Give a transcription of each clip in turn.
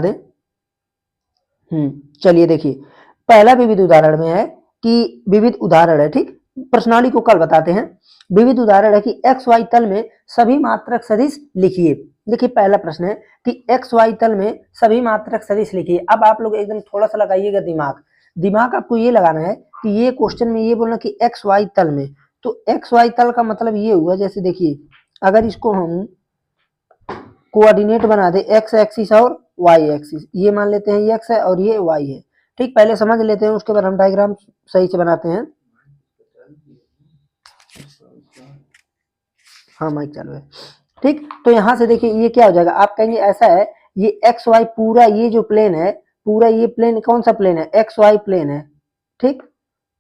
दें। चलिए देखिए, पहला विविध उदाहरण में है कि विविध उदाहरण है, ठीक, प्रश्नावली को कल बताते हैं। विविध उदाहरण है कि एक्स वाई तल में सभी मात्रक सदिश लिखिए। देखिए पहला प्रश्न है कि एक्स वाई तल में सभी मात्रक सदिश लिखिए। अब आप लोग एकदम थोड़ा सा लगाइएगा दिमाग आपको ये लगाना है कि ये क्वेश्चन में ये बोलना कि एक्स वाई तल में, तो एक्स वाई तल का मतलब ये हुआ, जैसे देखिए अगर इसको हम कोऑर्डिनेट बना दे एक्स एक्सिस और वाई एक्सिस, ये मान लेते हैं ये एक्स है और ये वाई है, ठीक, पहले समझ लेते हैं उसके बाद हम डायग्राम सही से बनाते हैं। हाँ माइक चालू है, ठीक, तो यहां से देखिए ये क्या हो जाएगा, आप कहेंगे ऐसा है, ये एक्स वाई पूरा ये जो प्लेन है, पूरा ये प्लेन कौन सा प्लेन है, एक्स वाई प्लेन है, ठीक,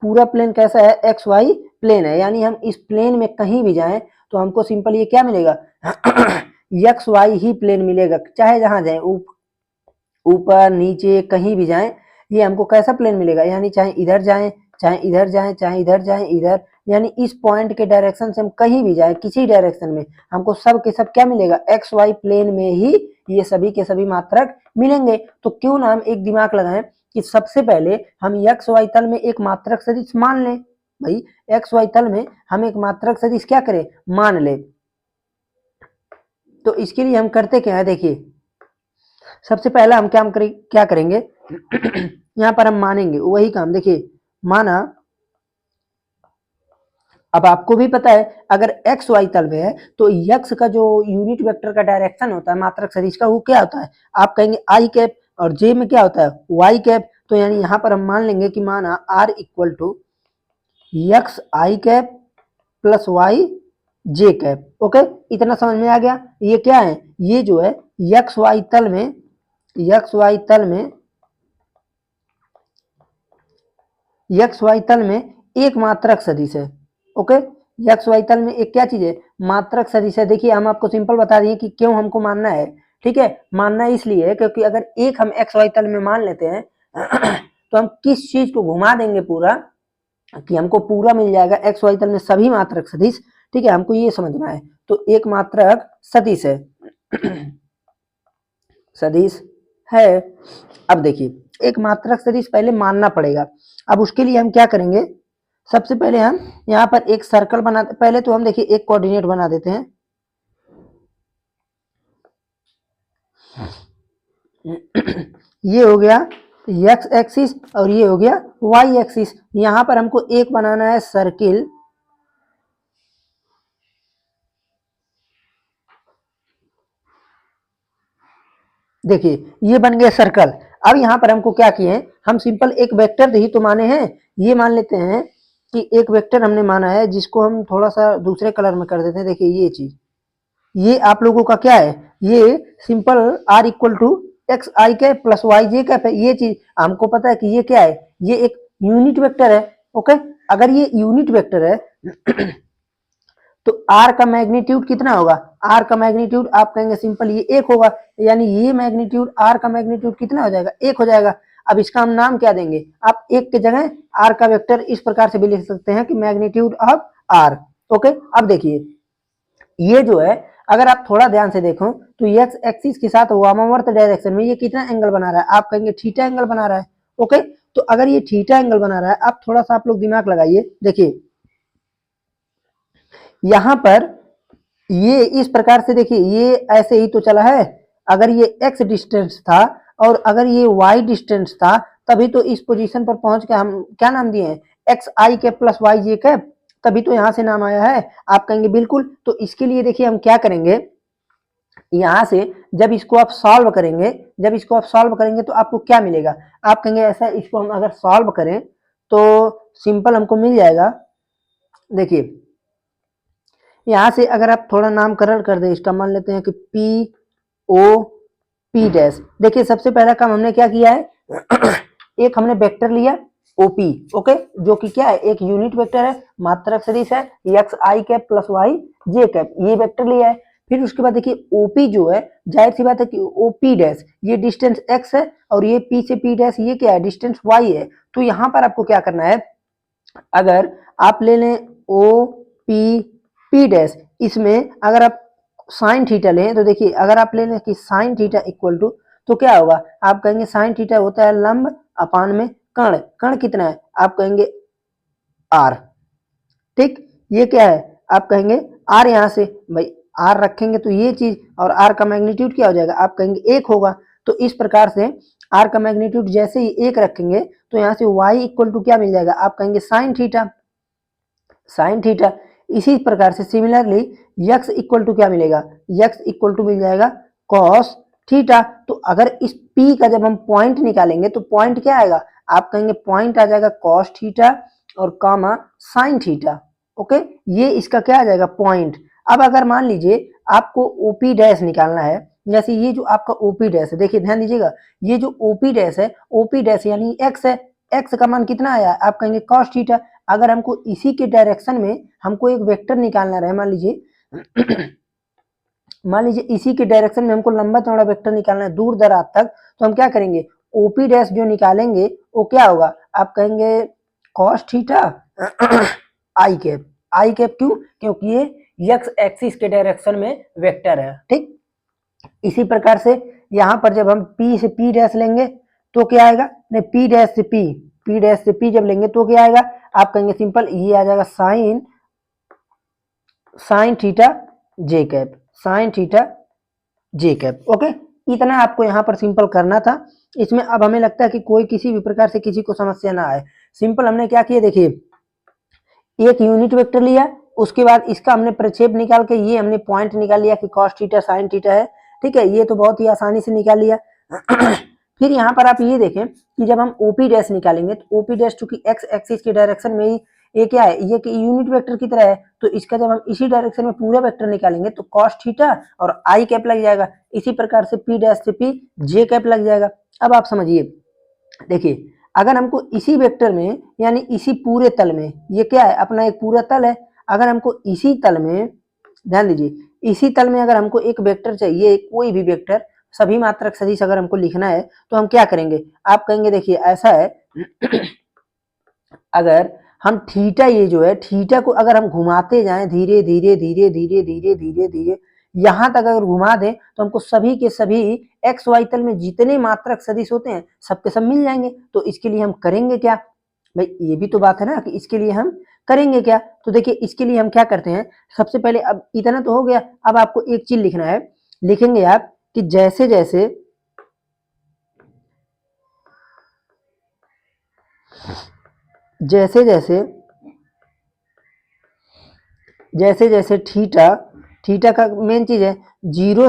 पूरा प्लेन कैसा है, एक्स वाई प्लेन है, यानी हम इस प्लेन में कहीं भी जाएं तो हमको सिंपल ये क्या मिलेगा एक्स वाई ही प्लेन मिलेगा, चाहे जहां जाए, ऊपर नीचे कहीं भी जाएं, ये हमको कैसा प्लेन मिलेगा, यानी चाहे इधर जाएं, चाहे इधर जाएं, चाहे इधर जाएं, इधर, यानी इस पॉइंट के डायरेक्शन से हम कहीं भी जाएं, किसी डायरेक्शन में हमको सब के सब क्या मिलेगा, एक्स वाई प्लेन में ही ये सभी के सभी मात्रक मिलेंगे। तो क्यों ना हम एक दिमाग लगाएं कि सबसे पहले हम एक्स वाई तल में एक मात्रक सदिश मान लें, भाई एक्स वाई तल में हम एक मात्रक सदिश क्या करें, मान ले। तो इसके लिए हम करते क्या है, देखिए सबसे पहला हम क्या करेंगे यहां पर हम मानेंगे वही काम, देखिए माना, अब आपको भी पता है अगर एक्स वाई तल में है तो एक्स का जो यूनिट वेक्टर का डायरेक्शन होता है मात्रक सदिश का, वो क्या होता है, आप कहेंगे आई कैप, और जे में क्या होता है, वाई कैप, तो यानी यहां पर हम मान लेंगे कि माना r equal to x i cap plus y j cap, okay, इतना समझ में आ गया। ये क्या है, ये जो है एक्स वाई तल में, एक्स वाई तल में, एक्स वाई तल में एक मात्रक सदिश है, ओके, एक्स वाई तल में एक क्या चीज है, मात्रक सदिश है। देखिए हम आपको सिंपल बता दिए कि क्यों हमको मानना है, ठीक है, मानना इसलिए है क्योंकि अगर एक हम एक्स वाई तल में मान लेते हैं तो हम किस चीज को घुमा देंगे पूरा, कि हमको पूरा मिल जाएगा एक्स वाई तल में सभी मात्रक सदिश, ठीक है, हमको ये समझना है। तो एक मात्रक सदिश है सदिश है। अब देखिए एक मात्रक सदिश पहले मानना पड़ेगा। अब उसके लिए हम क्या करेंगे, सबसे पहले हम यहाँ पर एक सर्कल बना, पहले तो हम देखिए एक कोऑर्डिनेट बना देते हैं, ये हो गया एक्स एक्सिस और ये हो गया वाई एक्सिस। यहां पर हमको एक बनाना है सर्किल, देखिए ये बन गया सर्कल। अब यहां पर हमको क्या किए हैं, हम सिंपल एक वेक्टर ही तो माने हैं, ये मान लेते हैं कि एक वेक्टर हमने माना है, जिसको हम थोड़ा सा दूसरे कलर में कर देते हैं। देखिए ये चीज, ये आप लोगों का क्या है, ये simple r equal to x i cap plus y j cap है। ये चीज हमको पता है कि ये क्या है, ये एक यूनिट वेक्टर है, ओके, अगर ये यूनिट वेक्टर है तो आर का मैग्नीट्यूड कितना होगा, आर का मैग्नीट्यूड आप कहेंगे सिंपल ये एक होगा, यानी ये मैग्नीट्यूड आर का मैग्नीट्यूड कितना हो जाएगा, एक हो जाएगा। अब इसका हम नाम क्या देंगे, आप एक के जगह आर का वेक्टर इस प्रकार से भी लिख सकते हैं कि मैग्नीट्यूड ऑफ आर, ओके। अब देखिए ये जो है, अगर आप थोड़ा ध्यान से देखो तो एक्स एक्सिस के साथ वामावर्त डायरेक्शन में ये कितना एंगल बना रहा है, आप कहेंगे थीटा एंगल बना रहा है, ओके। तो अगर ये थीटा एंगल बना रहा है, आप थोड़ा सा आप लोग दिमाग लगाइए, देखिए यहां पर ये इस प्रकार से, देखिए ये ऐसे ही तो चला है, अगर ये x डिस्टेंस था और अगर ये y डिस्टेंस था, तभी तो इस पोजीशन पर पहुंच के हम क्या नाम दिए हैं, x i cap plus y j cap, तभी तो यहां से नाम आया है। आप कहेंगे बिल्कुल, तो इसके लिए देखिए हम क्या करेंगे, यहां से जब इसको आप सॉल्व करेंगे, जब इसको आप सॉल्व करेंगे तो आपको क्या मिलेगा, आप कहेंगे ऐसा, इसको हम अगर सॉल्व करें तो सिंपल हमको मिल जाएगा। देखिए यहां से अगर आप थोड़ा नामकरण कर दें इसका, मान लेते हैं कि पी ओ पी डैश, देखिए सबसे पहला काम हमने क्या किया है एक हमने वेक्टर लिया ओपी, ओके, जो कि क्या है, एक यूनिट वेक्टर है, मात्रक सदिश है, x i cap plus y j cap, ये वेक्टर लिया है। फिर उसके बाद देखिए ओपी जो है, जाहिर सी बात है कि ओपी डैश ये डिस्टेंस एक्स है और ये पी से पी डैश ये क्या है, डिस्टेंस वाई है। तो यहां पर आपको क्या करना है, अगर आप ले लें ओ पी पी डैश, इसमें अगर आप साइन थीटा लें तो देखिए अगर आप ले लें कि साइन थीटा इक्वल टू, तो क्या होगा, आप कहेंगे साइन थीटा होता है लंब अपान में कर्ण, कर्ण कितना है आप कहेंगे आर, ठीक, ये क्या है आप कहेंगे आर, यहां से भाई आर रखेंगे तो ये चीज, और आर का मैग्नीट्यूड क्या हो जाएगा आप कहेंगे एक होगा। तो इस प्रकार से आर का मैग्नीट्यूड जैसे ही एक रखेंगे तो यहाँ से y इक्वल टू क्या मिल जाएगा आप कहेंगे साइन थीटा, साइन थीटा। इसी प्रकार से सिमिलरली x इक्वल टू क्या मिलेगा, x इक्वल टू मिल जाएगा कॉस थीटा। तो अगर इस p का जब हम पॉइंट निकालेंगे तो पॉइंट क्या आएगा आप कहेंगे पॉइंट आ जाएगा कॉस थीटा और कामा साइन थीटा, ओके, ये इसका क्या आ जाएगा पॉइंट। अब अगर मान लीजिए आपको ओपी डैश निकालना है, जैसे ये जो आपका ओपी डैश है, देखिए ध्यान दीजिएगा, ये जो ओपी डैश है, ओपी डैश यानी एक्स है, एक्स का मान कितना आया आप कहेंगे कॉस थीटा। अगर हमको इसी के डायरेक्शन में हमको एक वेक्टर निकालना रहे, मान लीजिए मान लीजिए इसी के डायरेक्शन में हमको लंबा चौड़ा वेक्टर निकालना है दूर दराज तक, तो हम क्या करेंगे ओपी डैश जो निकालेंगे वो क्या होगा आप कहेंगे कॉस थीटा आई कैप, आई कैप क्यों, क्योंकि ये एक्स एक्सिस के डायरेक्शन में वेक्टर है, ठीक। इसी प्रकार से यहां पर जब हम P से P डैश लेंगे तो क्या आएगा, नहीं P डैश से P, P डैश से P जब लेंगे तो क्या आएगा आप कहेंगे सिंपल ये आ जाएगा साइन, साइन थीटा जे कैप, साइन थीटा जे कैप, ओके। इतना आपको यहाँ पर सिंपल करना था। इसमें अब हमें लगता है कि कोई किसी भी प्रकार से किसी को समस्या ना आए। सिंपल हमने क्या किया, देखिए एक यूनिट वेक्टर लिया, उसके बाद इसका हमने प्रक्षेप निकाल के ये हमने पॉइंट निकाल लिया कि कॉस थीटा साइन थीटा है, ठीक है, ये तो बहुत ही आसानी से निकाल लिया। फिर यहाँ पर आप ये देखें कि जब हम ओपी डैश निकालेंगे तो ओपी डैश चूंकि एक्स एक्सिस के डायरेक्शन में ही ये क्या है, ये कि यूनिट वेक्टर की तरह है, तो इसका जब हम इसी डायरेक्शन में पूरा वेक्टर निकालेंगे तो कॉस थीटा और आई कैप लग जाएगा। इसी प्रकार से पी डैश से पी जे कैप लग जाएगा। अब आप समझिए, देखिए अगर हमको इसी वेक्टर में यानी इसी पूरे तल में, ये क्या है अपना एक पूरा तल है, अगर हमको इसी तल में, ध्यान दीजिए इसी तल में अगर हमको एक वेक्टर चाहिए, कोई भी वेक्टर सभी मात्रक सदिश अगर हमको लिखना है तो हम क्या करेंगे आप कहेंगे देखिए ऐसा है अगर हम थीटा, ये जो है थीटा को अगर हम घुमाते जाएं धीरे धीरे धीरे धीरे धीरे धीरे धीरे यहां तक अगर घुमा दें तो हमको सभी के सभी एक्स वाई तल में जितने मात्रक सदिश होते हैं सबके सब मिल जाएंगे। तो इसके लिए हम करेंगे क्या भाई, ये भी तो बात है ना कि इसके लिए हम करेंगे क्या। तो देखिए इसके लिए हम क्या करते हैं, सबसे पहले अब इतना तो हो गया, अब आपको एक चीज लिखना है, लिखेंगे आप कि जैसे जैसे जैसे जैसे जैसे जैसे थीटा, थीटा का मेन चीज है जीरो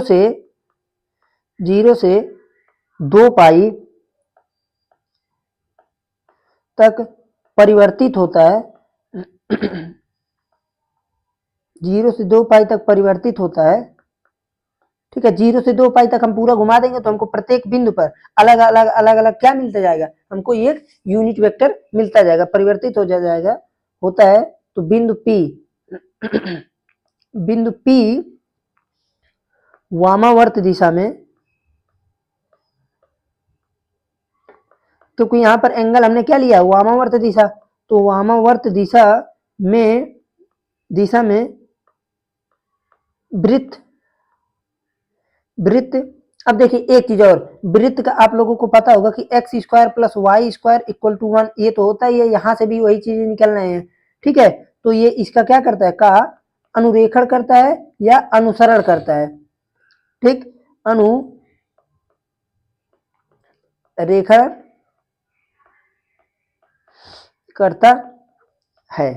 से 2 पाई तक परिवर्तित होता है, 0 से 2 पाई तक परिवर्तित होता है, ठीक है। 0 से 2 पाई तक हम पूरा घुमा देंगे तो हमको प्रत्येक बिंदु पर अलग अलग अलग अलग क्या मिलता जाएगा, हमको एक यूनिट वेक्टर मिलता जाएगा, परिवर्तित हो जाएगा होता है। तो बिंदु P बिंदु P वामावर्त दिशा में, क्योंकि यहां पर एंगल हमने क्या लिया वामावर्त दिशा, तो वामावर्त दिशा में वृत्त, वृत्त। अब देखिए एक चीज और, वृत्त का आप लोगों को पता होगा कि x square plus y square equal to 1, ये तो होता ही है, यहां से भी वही चीजें निकलना है, ठीक है। तो ये इसका क्या करता है का अनुरेखण करता है या अनुसरण करता है, ठीक, अनुरेखण करता है,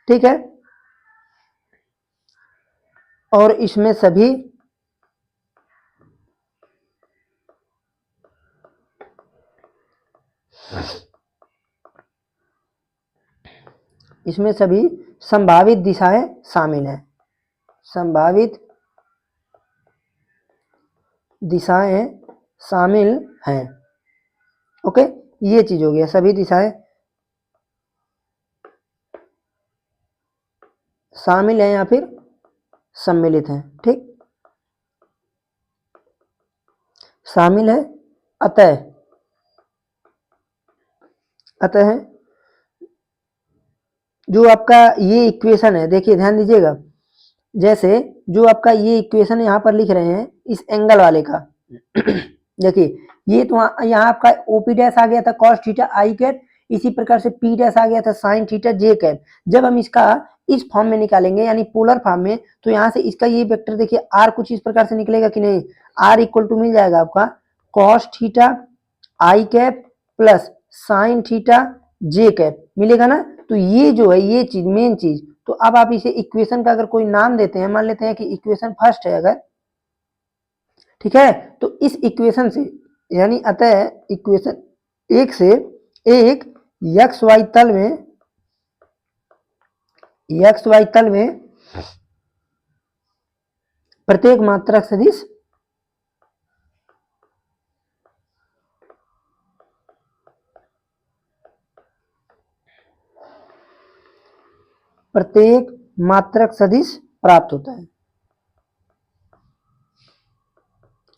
ठीक है। और इसमें सभी संभावित दिशाएं शामिल हैं, संभावित दिशाएं शामिल हैं, ओके। ये चीज हो गया, सभी दिशाएं शामिल हैं या फिर सम्मिलित हैं, ठीक, शामिल है। अतः अतः जो आपका ये इक्वेशन है, देखिए ध्यान दीजिएगा, जैसे जो आपका ये इक्वेशन यहाँ पर लिख रहे हैं इस एंगल वाले का देखिए ये तो यहाँ आपका ओपी डैश आ गया था कॉस थीटा आई कैप, इसी प्रकार से पी डैश आ गया था साइन थीटा जे कैप। जब हम इसका इस फॉर्म में निकालेंगे यानी पोलर फॉर्म में, तो यहाँ से इसका ये वेक्टर देखिए आर कुछ इस प्रकार से निकलेगा कि नहीं, आर इक्वल टू मिल जाएगा आपका कॉस थीटा आई कैप प्लस साइन थीटा जे कैप मिलेगा ना। तो ये जो है ये चीज मेन चीज, तो अब आप इसे इक्वेशन का अगर कोई नाम देते हैं, मान लेते हैं कि इक्वेशन फर्स्ट है अगर, ठीक है, तो इस इक्वेशन से यानी अतः इक्वेशन एक से एक एक्स वाई तल में प्रत्येक मात्रक सदिश प्राप्त होता है।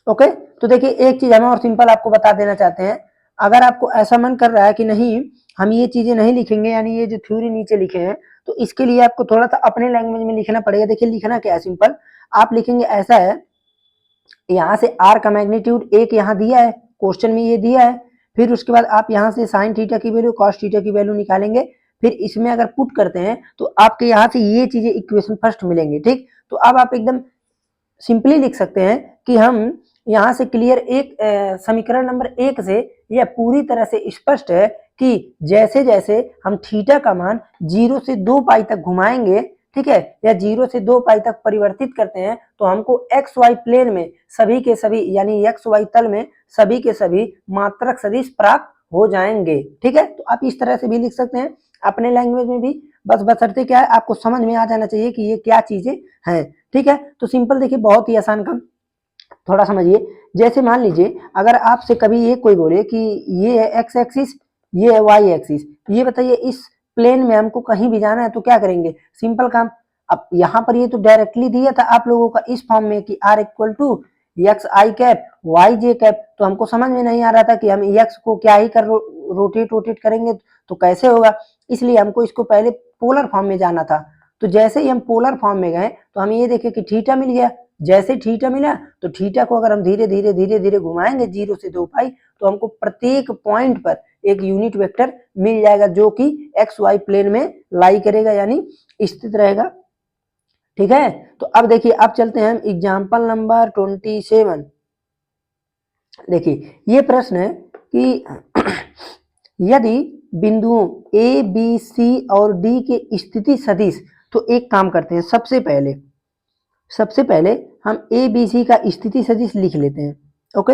ओके, तो देखिए एक चीज हम और सिंपल आपको बता देना चाहते हैं, अगर आपको ऐसा मन कर रहा है कि नहीं हम ये चीजें नहीं लिखेंगे, यानी ये जो थ्योरी नीचे लिखे हैं, तो इसके लिए आपको थोड़ा सा अपने लैंग्वेज में लिखना पड़ेगा। देखिए लिखना क्या है, सिंपल आप लिखेंगे ऐसा है, यहाँ से आर का मैग्नीट्यूड एक यहाँ दिया है, क्वेश्चन में ये दिया है, फिर उसके बाद आप यहाँ से साइन थीटा की वैल्यू कॉस थीटा की वैल्यू निकालेंगे, फिर इसमें अगर पुट करते हैं तो आपके यहाँ से ये चीजें इक्वेशन फर्स्ट मिलेंगे। ठीक, तो अब आप एकदम सिंपली लिख सकते हैं कि हम यहाँ से क्लियर एक समीकरण नंबर एक से यह पूरी तरह से स्पष्ट है कि जैसे जैसे हम थीटा का मान 0 से 2 पाई तक घुमाएंगे, ठीक है, या 0 से 2 पाई तक परिवर्तित करते हैं, तो हमको एक्स वाई प्लेन में सभी के सभी यानी एक्स वाई तल में सभी के सभी मात्रक सदिश प्राप्त हो जाएंगे। ठीक है, तो आप इस तरह से भी लिख सकते हैं अपने लैंग्वेज में भी, बस बशर्ते क्या है आपको समझ में आ जाना चाहिए कि ये क्या चीजें हैं। ठीक है, तो सिंपल देखिए बहुत ही आसान काम, थोड़ा समझिए। जैसे मान लीजिए अगर आपसे कभी ये कोई बोले कि ये है एक्स एक्सिस, ये है वाई एक्सिस, ये बताइए इस प्लेन में हमको कहीं भी जाना है तो क्या करेंगे, सिंपल काम। अब यहाँ पर ये तो डायरेक्टली दिया था आप लोगों का इस फॉर्म में कि r equal to x i cap y j cap, तो हमको समझ में नहीं आ रहा था कि हम एक्स को क्या ही कर रोटेट करेंगे तो कैसे होगा, इसलिए हमको इसको पहले पोलर फॉर्म में जाना था। तो जैसे ही हम पोलर फॉर्म में गए तो हम ये देखे कि थीटा मिल गया, जैसे थीटा मिला तो थीटा को अगर हम धीरे धीरे घुमाएंगे 0 से 2 पाई, तो हमको प्रत्येक पॉइंट पर एक यूनिट वेक्टर मिल जाएगा जो कि एक्स वाई प्लेन में लाई करेगा यानी स्थित रहेगा। ठीक है, तो अब देखिए अब चलते हैं एग्जाम्पल नंबर 27। देखिए ये प्रश्न है कि यदि बिंदुओं ए बी सी और डी के स्थिति सदिश, तो एक काम करते हैं सबसे पहले हम ए बी सी का स्थिति सदिश लिख लेते हैं। ओके,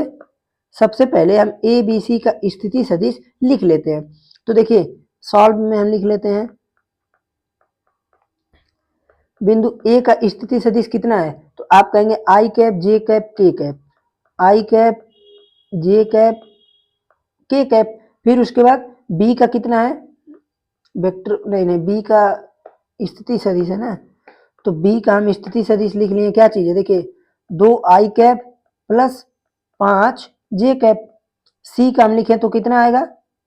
सबसे पहले हम ए बी सी का स्थिति सदिश लिख लेते हैं। तो देखिए सॉल्व में हम लिख लेते हैं बिंदु ए का स्थिति सदिश कितना है, तो आप कहेंगे आई cap j cap k cap, आई cap j cap k cap, फिर उसके बाद बी का कितना है वेक्टर, नहीं बी का स्थिति सदिश है ना, तो बी का हम स्थिति सदिश लिख लिए। क्या चीज है देखिए 2 आई कैप प्लस 5 जे कैप, सी का हम लिखे तो कितना आएगा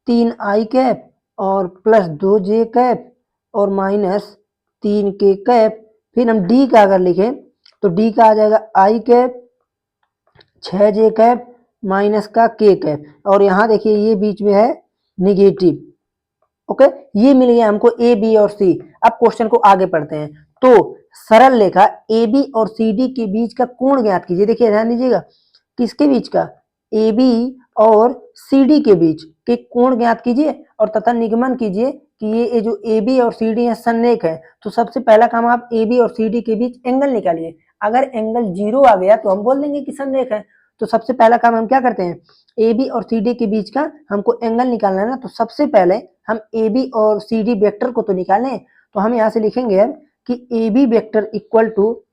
3 आई कैप और प्लस 2 जे कैप और माइनस 3 के कैप। फिर हम डी का अगर लिखें तो डी का आ जाएगा आई कैप 6 जे कैप माइनस का के कैप, और यहाँ देखिए ये बीच में है निगेटिव। ओके, ये मिल गया हमको ए बी और सी। अब क्वेश्चन को आगे पढ़ते हैं। तो सरल रेखा ए बी और सी डी के बीच का कोण ज्ञात कीजिए। देखिए ध्यान दीजिएगा किसके बीच का, ए बी और सी डी के बीच के कोण ज्ञात कीजिए और तथा निगमन कीजिए कि ये जो ए बी और सी डी है संरेख है। तो सबसे पहला काम आप ए बी और सी डी के बीच एंगल निकालिए, अगर एंगल 0 आ गया तो हम बोल देंगे कि संरेख है। तो सबसे पहला काम हम क्या करते हैं, ए बी और सी डी के बीच का हमको एंगल निकालना है ना, तो सबसे पहले हम ए बी और सी डी वेक्टर को तो निकालें। तो हम यहाँ से लिखेंगे कि a B vector equal to,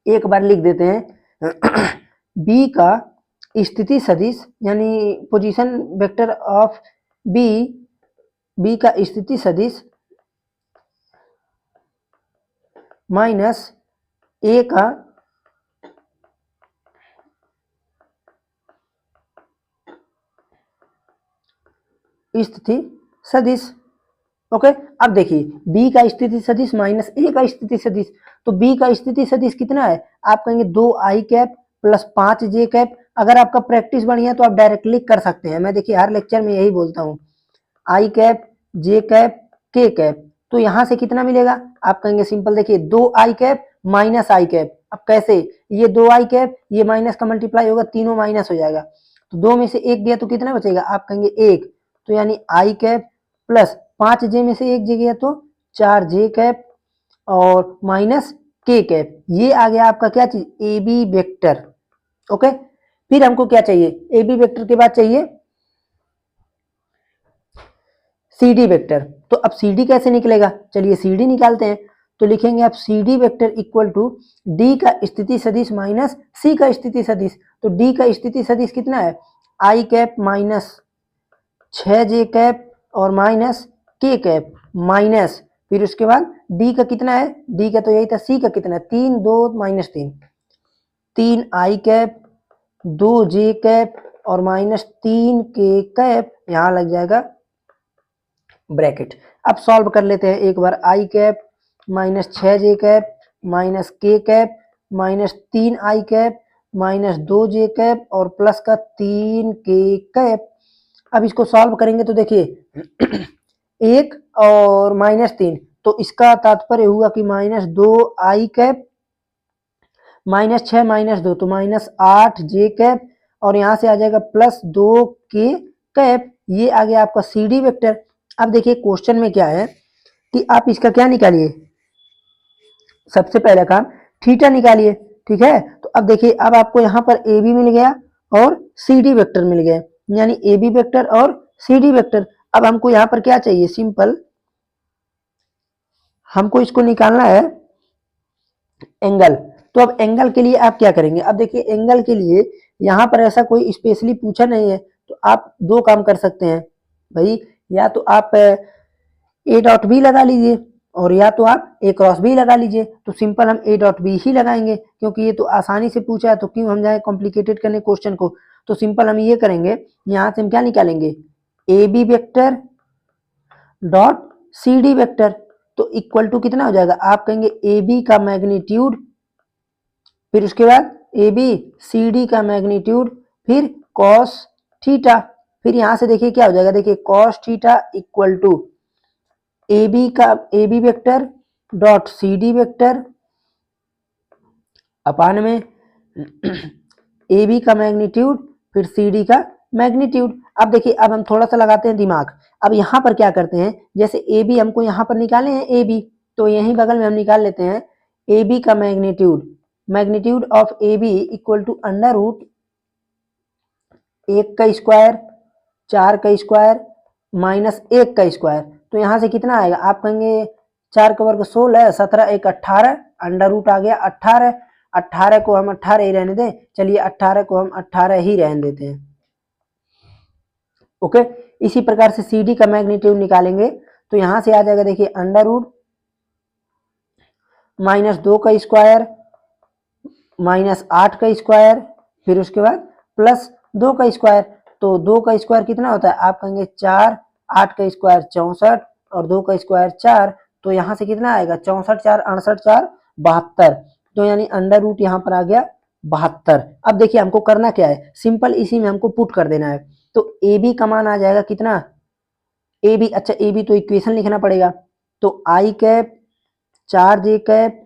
एक बार लिख देते हैं बी का स्थिति सदिश यानी position vector of b, b का स्थिति सदिश माइनस ए का स्थिति सदिश। ओके, अब देखिए b का स्थिति सदिश माइनस ए का स्थिति सदिश, तो b का स्थिति सदिश कितना है, आप कहेंगे 2 आई कैप प्लस 5 जे कैप अगर आपका प्रैक्टिस बढ़िया है तो आप डायरेक्टली कर सकते हैं। मैं देखिए हर लेक्चर में यही बोलता हूँ, आई cap, j cap, k cap. तो यहाँ से कितना मिलेगा? आप कहेंगे सिंपल, देखिए 2 आई कैप माइनस आई कैप। अब कैसे? ये 2 आई कैप, ये माइनस का मल्टीप्लाई होगा, तीनों माइनस हो जाएगा, तो 2 में से 1 गया तो कितना बचेगा? आप कहेंगे 1, तो यानी आई कैप प्लस 5 जे में से 1 जे गया तो 4 जे कैप और माइनस के कैप। ये आ गया आपका क्या चीज? A B vector. ओके, फिर हमको क्या चाहिए? ए बी वेक्टर के बाद चाहिए सी डी वेक्टर। तो अब सी डी कैसे निकलेगा? चलिए सी डी निकालते हैं। तो लिखेंगे आप c D vector equal to d का स्थिति सदिश माइनस सी का स्थिति सदिश। तो डी का स्थिति सदिश कितना है? आई कैप माइनस 6 जे कैप और माइनस के कैप माइनस, फिर उसके बाद डी का कितना है? डी का तो यही था, सी का कितना है? 3 2 माइनस 3, 3 आई कैप 2 जे कैप और माइनस 3 के कैप, यहां लग जाएगा ब्रैकेट। अब सॉल्व कर लेते हैं एक बार। आई कैप माइनस 6 जे कैप माइनस के कैप माइनस 3 आई कैप माइनस 2 जे कैप और प्लस का 3 के कैप। अब इसको सॉल्व करेंगे तो देखिए 1 और माइनस 3, तो इसका तात्पर्य हुआ कि माइनस 2 आई कैप माइनस 6 माइनस 2 तो माइनस 8 जे कैप और यहां से आ जाएगा प्लस 2 के कैप। ये आ गया आपका सी डी वेक्टर। अब देखिए क्वेश्चन में क्या है कि आप इसका क्या निकालिए, सबसे पहला काम थीटा निकालिए, ठीक है। तो अब देखिए, अब आपको यहाँ पर ए बी मिल गया और सी डी वेक्टर मिल गया, यानी ए बी वेक्टर और सी डी वेक्टर। अब हमको यहाँ पर क्या चाहिए? सिंपल हमको इसको निकालना है एंगल। तो अब एंगल के लिए आप क्या करेंगे? अब देखिए एंगल के लिए यहाँ पर ऐसा कोई स्पेशली पूछा नहीं है, तो आप दो काम कर सकते हैं भाई, या तो आप ए डॉट बी लगा लीजिए और या तो आप ए क्रॉस बी लगा लीजिए। तो सिंपल हम ए डॉट बी ही लगाएंगे, क्योंकि ये तो आसानी से पूछा है, तो क्यों हम जाए कॉम्प्लिकेटेड करने क्वेश्चन को। तो सिंपल हम ये करेंगे, यहाँ से हम क्या निकालेंगे? A B vector dot C D vector. तो इक्वल टू कितना हो जाएगा? आप कहेंगे ए बी का मैग्नीट्यूड, फिर उसके बाद ए बी सी डी का मैग्नीट्यूड, फिर कॉस थीटा। फिर यहां से देखिए क्या हो जाएगा, देखिए cos theta equal to A B का A B vector dot C D vector upon में ए बी का मैग्नीट्यूड फिर सी डी का मैग्नीट्यूड। अब देखिए, अब हम थोड़ा सा लगाते हैं दिमाग। अब यहाँ पर क्या करते हैं, जैसे ए बी हमको यहाँ पर निकाले हैं ए बी, तो यहीं बगल में हम निकाल लेते हैं ए बी का magnitude. Magnitude of a b equal to under root 1 का स्क्वायर 4 का स्क्वायर माइनस 1 का स्क्वायर। तो यहाँ से कितना आएगा? आप कहेंगे 4 का वर्ग 16, 17 1 18, अंडर रूट आ गया 18। 18 को हम 18 ही रहने दें, चलिए 18 को हम 18 ही रहने देते हैं। ओके, इसी प्रकार से सी डी का मैग्नीट्यूड निकालेंगे, तो यहां से आ जाएगा देखिए अंडर रूट माइनस 2 का स्क्वायर माइनस 8 का स्क्वायर, फिर उसके बाद प्लस 2 का स्क्वायर। तो 2 का स्क्वायर कितना होता है? आप कहेंगे 4, 8 का स्क्वायर 64 और 2 का स्क्वायर 4। तो यहाँ से कितना आएगा? 64 4 68 4 72। तो यानी अंडर रूट यहाँ पर आ गया 72। अब देखिए हमको करना क्या है, सिंपल इसी में हमको पुट कर देना है। तो ए बी का मान आ जाएगा कितना? ए बी, अच्छा ए बी तो इक्वेशन लिखना पड़ेगा। तो आई कैप 4 जे कैप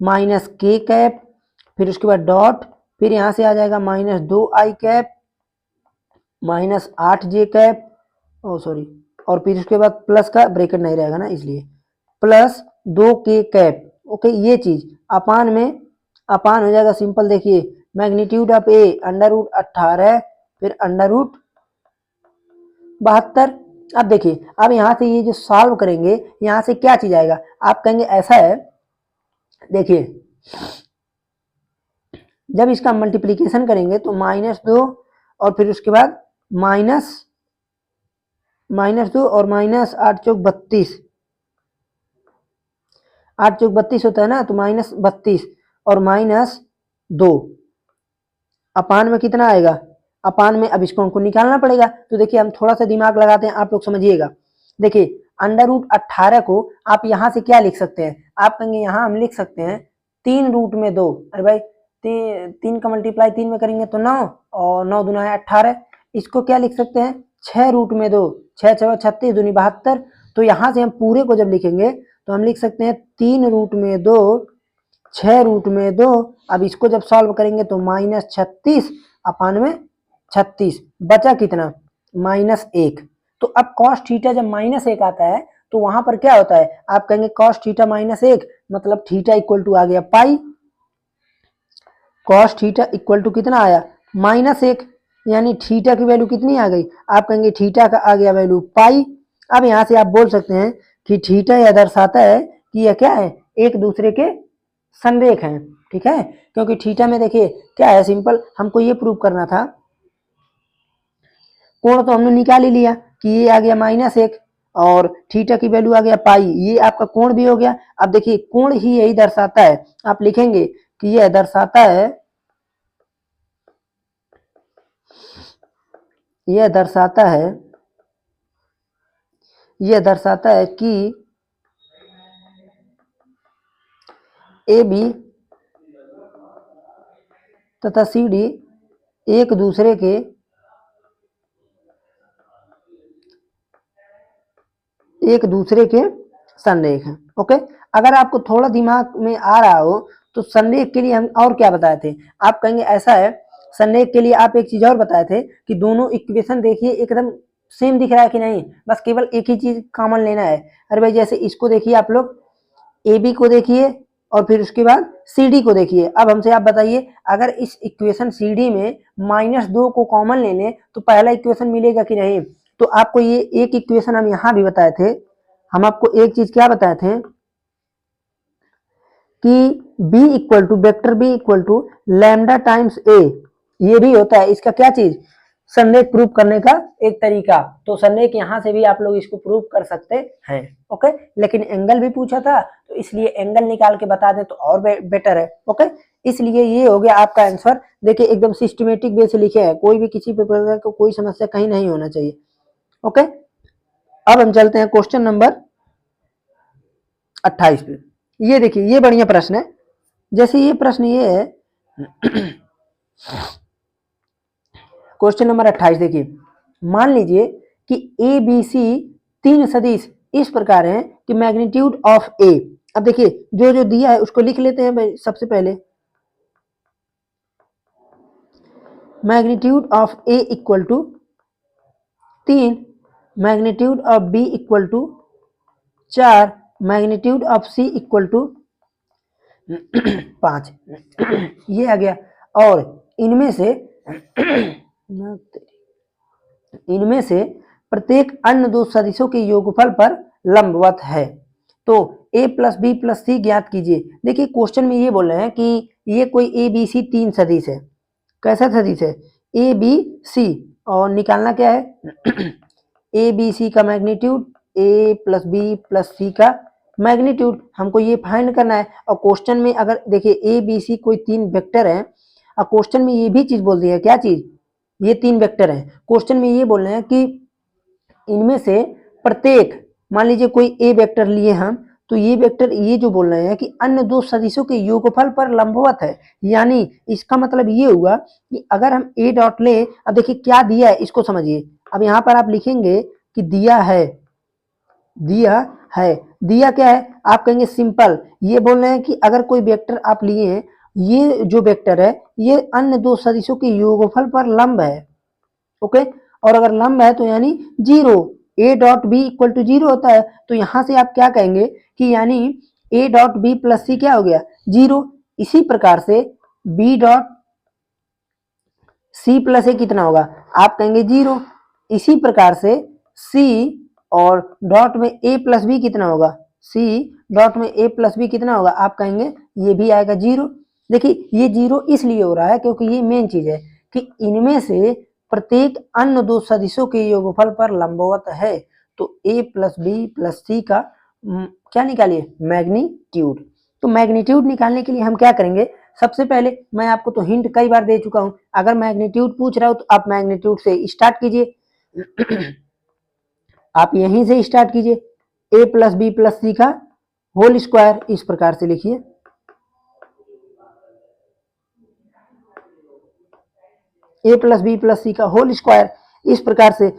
माइनस के कैप, फिर उसके बाद डॉट, फिर यहां से आ जाएगा माइनस 2 आई कैप माइनस 8 जे कैप, ओ सॉरी, और फिर उसके बाद प्लस का ब्रैकेट नहीं रहेगा ना, इसलिए प्लस 2 के कैप। ओके, ये चीज अपान में अपान हो जाएगा सिंपल। देखिए magnitude of a under root 18 फिर अंडर रूट 72। अब देखिए, अब यहां से ये जो सॉल्व करेंगे, यहां से क्या चीज आएगा? आप कहेंगे ऐसा है, देखिए जब इसका मल्टीप्लीकेशन करेंगे तो -2 और फिर उसके बाद -2 और माइनस 8 चौक 32, 8 चौक 32 होता है ना, तो -32 और -2 अपान में कितना आएगा? अपान में अब इसको हमको निकालना पड़ेगा। तो देखिए हम थोड़ा सा दिमाग लगाते हैं, आप लोग समझिएगा। देखिए अंडर रूट 18 को आप यहां से क्या लिख सकते हैं? आप कहेंगे यहाँ हम लिख सकते हैं 3 रूट में 2। अरे भाई तीन का मल्टीप्लाई 3 में करेंगे तो 9 और 9 दूना है 18। इसको क्या लिख सकते हैं 6 रूट में 2, 6 6 36 दूनी 72। तो यहाँ से हम पूरे को जब लिखेंगे तो हम लिख सकते हैं 3 रूट में 2, 6 रूट में 2। अब इसको जब सॉल्व करेंगे तो -36 अपान में 36 बचा कितना -1। तो अब cos थीटा जब -1 आता है तो वहां पर क्या होता है आप कहेंगे cos थीटा -1 मतलब थीटा इक्वल टू आ गया पाई। cos थीटा इक्वल टू कितना आया -1, यानी थीटा की वैल्यू कितनी आ गई आप कहेंगे थीटा का आ गया वैल्यू पाई। अब यहां से आप बोल सकते हैं कि थीटा यह दर्शाता है कि यह क्या है एक दूसरे के संरेख हैं, ठीक है। क्योंकि थीटा में देखिए क्या है सिंपल हमको ये प्रूव करना था, कोण तो हमने निकाल ही लिया कि ये आ गया -1 और थीटा की वैल्यू आ गया पाई, ये आपका कोण भी हो गया। अब देखिए कोण ही यही दर्शाता है, आप लिखेंगे कि यह दर्शाता है, यह दर्शाता है कि ए बी तथा सी डी एक दूसरे के संरेख हैं। ओके, अगर आपको थोड़ा दिमाग में आ रहा हो तो संरेख के लिए हम और क्या बताए थे, आप कहेंगे ऐसा है संरेख के लिए आप एक चीज और बताए थे कि दोनों इक्वेशन देखिए एकदम सेम दिख रहा है कि नहीं, बस केवल एक ही चीज कॉमन लेना है। अरे भाई जैसे इसको देखिए आप लोग ए बी को देखिए और फिर उसके बाद सी डी को देखिए। अब हमसे आप बताइए अगर इस इक्वेशन सी डी में -2 को कॉमन ले लें तो पहला इक्वेशन मिलेगा कि नहीं। तो आपको ये एक इक्वेशन हम यहाँ भी बताए थे, हम आपको एक चीज क्या बताए थे कि b equal to vector b equal to lambda times a, ये भी होता है इसका क्या चीज संरेख प्रूव करने का एक तरीका। तो संरेख यहाँ से भी आप लोग इसको प्रूव कर सकते हैं। ओके, लेकिन एंगल भी पूछा था तो इसलिए एंगल निकाल के बता दे तो और बेटर है। ओके, इसलिए ये हो गया आपका आंसर। देखिए एकदम सिस्टमेटिक वे से लिखे हैं, कोई भी किसी प्रकार को कोई समस्या कहीं नहीं होना चाहिए। ओके, अब हम चलते हैं क्वेश्चन नंबर 28 पे। ये देखिए ये बढ़िया प्रश्न है। जैसे ये प्रश्न ये है क्वेश्चन नंबर 28 देखिए, मान लीजिए कि ए बी सी तीन सदिश इस प्रकार हैं कि मैग्नीट्यूड ऑफ ए। अब देखिए जो जो दिया है उसको लिख लेते हैं भाई। सबसे पहले magnitude of A equal to 3, magnitude of B equal to 4, magnitude of C equal to 5। ये आ गया। और इनमें से प्रत्येक अन्य दो सदिशों के योगफल पर लंबवत है। तो a प्लस बी प्लस सी ज्ञात कीजिए। देखिए क्वेश्चन में ये बोल रहे हैं कि ये कोई ए बी सी तीन सदिश है। कैसा सदिश है ए बी सी, और निकालना क्या है ए बी सी का मैग्नीट्यूड, ए प्लस बी प्लस सी का मैग्नीट्यूड, हमको ये फाइंड करना है। और क्वेश्चन में अगर देखिए ए बी सी कोई तीन वेक्टर है और क्वेश्चन में ये भी चीज बोल दी है, क्या चीज, ये तीन वेक्टर हैं। क्वेश्चन में ये बोल रहे हैं कि इनमें से प्रत्येक, मान लीजिए कोई ए वेक्टर लिए हम, तो ये वेक्टर ये जो बोल रहे हैं कि अन्य दो सदिशों के योगफल पर लंबवत है। यानी इसका मतलब ये हुआ कि अगर हम ए डॉट ले, अब देखिए क्या दिया है इसको समझिए। अब यहाँ पर आप लिखेंगे कि दिया है, दिया क्या है आप कहेंगे सिंपल, ये बोल रहे हैं कि अगर कोई वेक्टर आप लिए हैं, ये जो वेक्टर है ये अन्य दो सदिशों के योगफल पर लंब है। ओके, और अगर लंब है तो यानी 0, a dot b equal to 0 होता है। तो यहां से आप क्या कहेंगे कि यानी ए डॉट बी प्लस सी क्या हो गया 0। इसी प्रकार से बी डॉट सी प्लस ए कितना होगा आप कहेंगे 0। इसी प्रकार से सी और डॉट में ए प्लस बी कितना होगा, सी डॉट में ए प्लस बी कितना होगा आप कहेंगे ये भी आएगा 0। देखिए ये 0 इसलिए हो रहा है क्योंकि ये मेन चीज है कि इनमें से प्रत्येक अन्य दो सदिशों के योगफल पर लंबवत है। तो ए प्लस बी प्लस सी का क्या निकालिए मैग्नीट्यूड। तो मैग्नीट्यूड निकालने के लिए हम क्या करेंगे, सबसे पहले मैं आपको तो हिंट कई बार दे चुका हूं, अगर मैग्नीट्यूड पूछ रहा हो तो आप मैग्नीट्यूड से स्टार्ट कीजिए आप यहीं से स्टार्ट कीजिए, ए प्लस बी प्लस सी का होल स्क्वायर इस प्रकार से लिखिए। ए प्लस बी प्लस सी का होल स्क्वायर, इस प्रकार से।